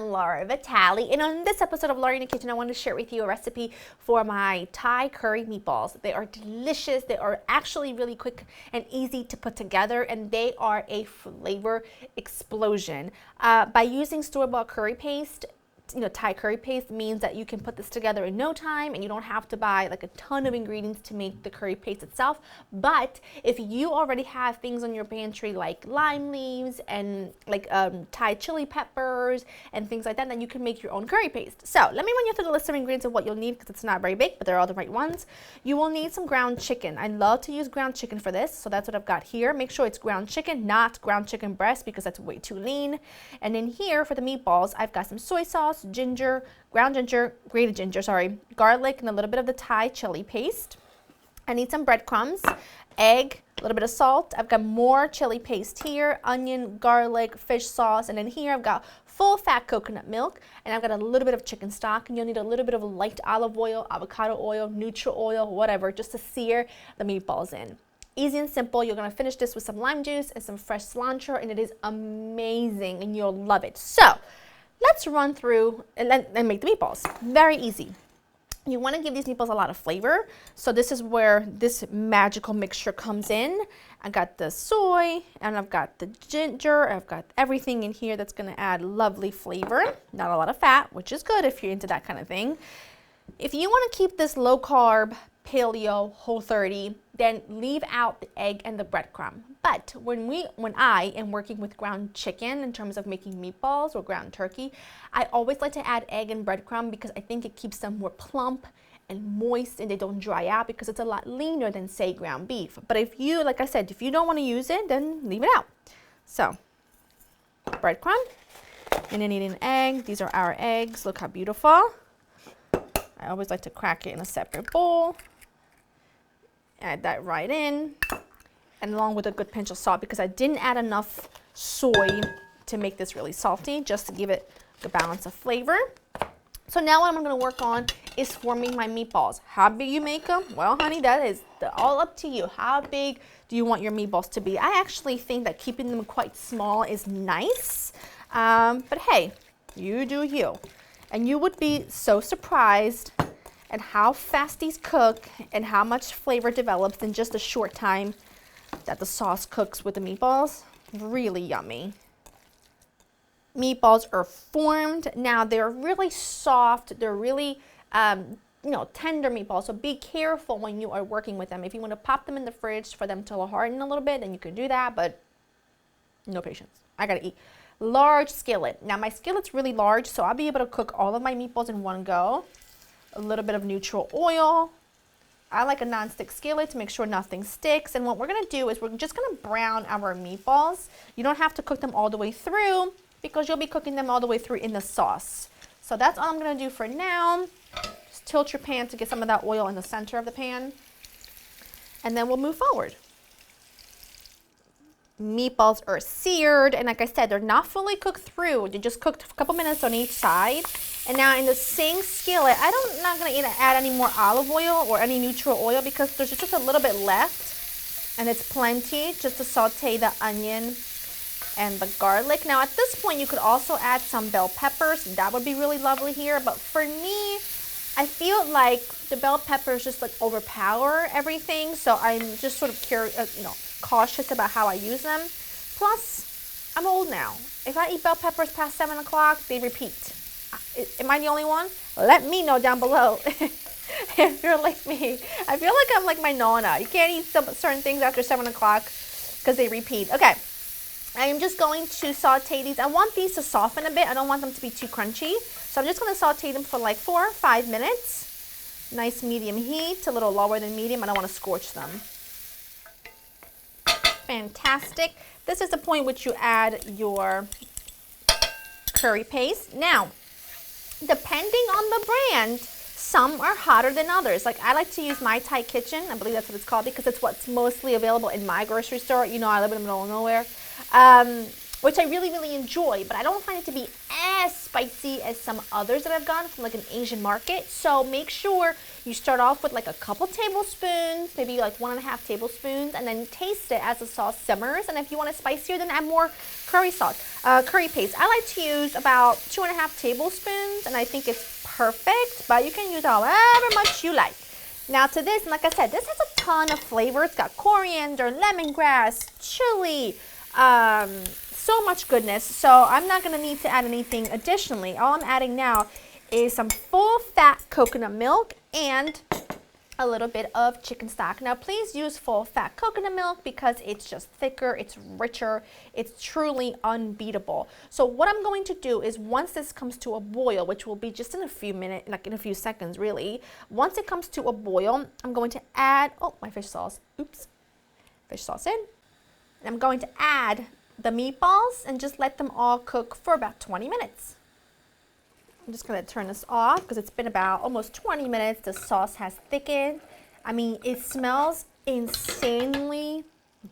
I'm Laura Vitale, and on this episode of Laura in the Kitchen, I want to share with you a recipe for my Thai curry meatballs. They are delicious. They are actually really quick and easy to put together, and they are a flavor explosion. By using store-bought curry paste, Thai curry paste means that you can put this together in no time and you don't have to buy like a ton of ingredients to make the curry paste itself. But if you already have things on your pantry like lime leaves and like Thai chili peppers and things like that, then you can make your own curry paste. So let me run you through the list of ingredients of what you'll need because it's not very big, but they're all the right ones. You will need some ground chicken. I love to use ground chicken for this, so that's what I've got here. Make sure it's ground chicken, not ground chicken breast because that's way too lean. And then here for the meatballs, I've got some soy sauce, ginger, ground ginger, grated ginger, sorry, garlic, and a little bit of the Thai chili paste. I need some breadcrumbs, egg, a little bit of salt. I've got more chili paste here, onion, garlic, fish sauce, and then here I've got full fat coconut milk, and I've got a little bit of chicken stock, and you'll need a little bit of light olive oil, avocado oil, neutral oil, whatever, just to sear the meatballs in. Easy and simple. You're going to finish this with some lime juice and some fresh cilantro, and it is amazing, and you'll love it. So let's run through and make the meatballs. Very easy. You want to give these meatballs a lot of flavor, so this is where this magical mixture comes in. I got the soy, and I've got the ginger, I've got everything in here that's going to add lovely flavor. Not a lot of fat, which is good if you're into that kind of thing. If you want to keep this low carb, paleo, Whole30, then leave out the egg and the breadcrumb. But when I am working with ground chicken in terms of making meatballs or ground turkey, I always like to add egg and breadcrumb because I think it keeps them more plump and moist and they don't dry out because it's a lot leaner than, say, ground beef. But if you, like I said, if you don't want to use it, then leave it out. So, breadcrumb, and then need an egg. These are our eggs. Look how beautiful. I always like to crack it in a separate bowl. Add that right in, and along with a good pinch of salt because I didn't add enough soy to make this really salty, just to give it the balance of flavor. So now what I'm going to work on is forming my meatballs. How big you make them? Well, honey, that is all up to you. How big do you want your meatballs to be? I actually think that keeping them quite small is nice, but hey, you do you. And you would be so surprised at how fast these cook and how much flavor develops in just a short time that the sauce cooks with the meatballs. Really yummy. Meatballs are formed. Now they're really soft. They're really tender meatballs. So be careful when you are working with them. If you want to pop them in the fridge for them to harden a little bit, then you can do that, but no patience. I gotta eat. Large skillet. Now my skillet's really large, so I'll be able to cook all of my meatballs in one go. A little bit of neutral oil. I like a non-stick skillet to make sure nothing sticks. And what we're going to do is we're just going to brown our meatballs. You don't have to cook them all the way through because you'll be cooking them all the way through in the sauce. So that's all I'm going to do for now. Just tilt your pan to get some of that oil in the center of the pan. And then we'll move forward. Meatballs are seared, and like I said, they're not fully cooked through. They just cooked a couple minutes on each side. And now in the same skillet, I'm not going to add any more olive oil or any neutral oil because there's just a little bit left, and it's plenty just to saute the onion and the garlic. Now at this point, you could also add some bell peppers. That would be really lovely here, but for me, I feel like the bell peppers just like overpower everything, so I'm just sort of cautious about how I use them. Plus, I'm old now. If I eat bell peppers past 7 o'clock, they repeat. Am I the only one? Let me know down below if you're like me. I feel like I'm like my nonna. You can't eat certain things after 7 o'clock because they repeat. Okay, I'm just going to saute these. I want these to soften a bit. I don't want them to be too crunchy. So I'm just going to saute them for like 4 or 5 minutes. Nice medium heat, a little lower than medium. I don't want to scorch them. Fantastic. This is the point which you add your curry paste. Now, depending on the brand, some are hotter than others. Like I like to use My Thai Kitchen. I believe that's what it's called because it's what's mostly available in my grocery store. You know, I live in the middle of nowhere. which I really, really enjoy, but I don't find it to be as spicy as some others that I've gotten from like an Asian market. So make sure you start off with like a couple tablespoons, maybe like 1.5 tablespoons, and then taste it as the sauce simmers. And if you want it spicier, then add more curry paste. I like to use about 2.5 tablespoons, and I think it's perfect, but you can use however much you like. Now to this, and like I said, this has a ton of flavor. It's got coriander, lemongrass, chili, so much goodness. So I'm not going to need to add anything additionally. All I'm adding now is some full fat coconut milk and a little bit of chicken stock. Now please use full fat coconut milk because it's just thicker, it's richer, it's truly unbeatable. So what I'm going to do is once this comes to a boil, which will be just in a few minutes, like in a few seconds really, once it comes to a boil, I'm going to add, oh, my fish sauce, oops, fish sauce in. And I'm going to add the meatballs and just let them all cook for about 20 minutes. I'm just going to turn this off because it's been about almost 20 minutes. The sauce has thickened. I mean, it smells insanely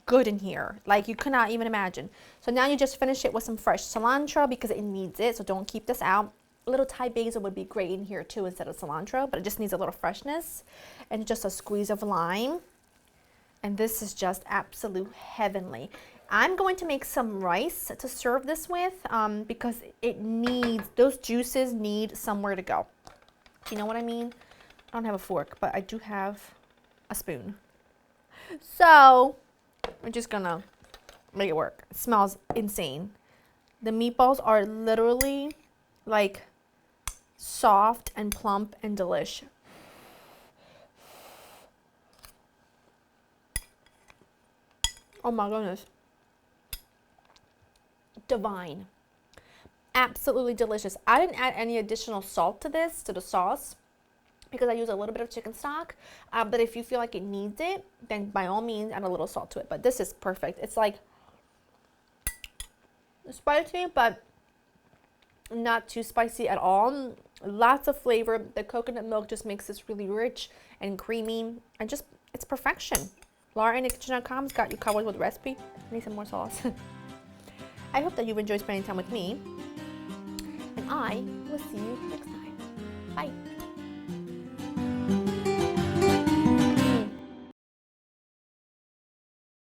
good in here. Like you could not even imagine. So now you just finish it with some fresh cilantro because it needs it. So don't keep this out. A little Thai basil would be great in here too instead of cilantro, but it just needs a little freshness. And just a squeeze of lime. And this is just absolute heavenly. I'm going to make some rice to serve this with because it needs, those juices need somewhere to go. You know what I mean? I don't have a fork, but I do have a spoon. So we're just gonna make it work. It smells insane. The meatballs are literally like soft and plump and delish. Oh my goodness. Divine. Absolutely delicious. I didn't add any additional salt to this, to the sauce, because I use a little bit of chicken stock. But if you feel like it needs it, then by all means add a little salt to it. But this is perfect. It's like spicy, but not too spicy at all. Lots of flavor. The coconut milk just makes this really rich and creamy, and just, it's perfection. LauraInTheKitchen.com's got you covered with the recipe. I need some more sauce. I hope that you've enjoyed spending time with me, and I will see you next time. Bye.